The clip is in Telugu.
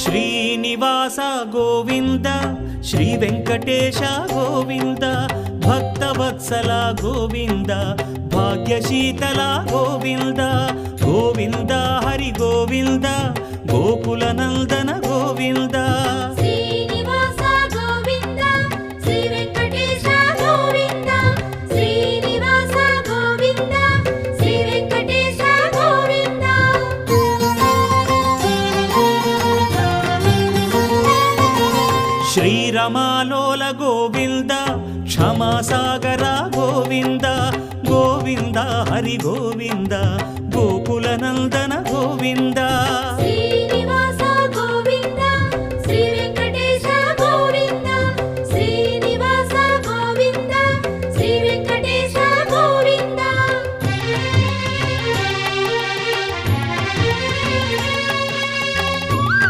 శ్రీనివాస గోవింద శ్రీ వెంకటేశ గోవింద భక్తవత్సల గోవింద భాగ్యశీతల గోవింద గోవింద హరి గోవింద గోకుల నందన గోవింద శ్రీనివాస గోవింద శ్రీ వెంకటేశ గోవింద శ్రీనివాస గోవింద శ్రీ వెంకటేశ గోవింద శ్రీరమాలోల గోవింద క్షమాసాగర గోవింద గోవింద హరి గోవింద గోకుల నందన గోవింద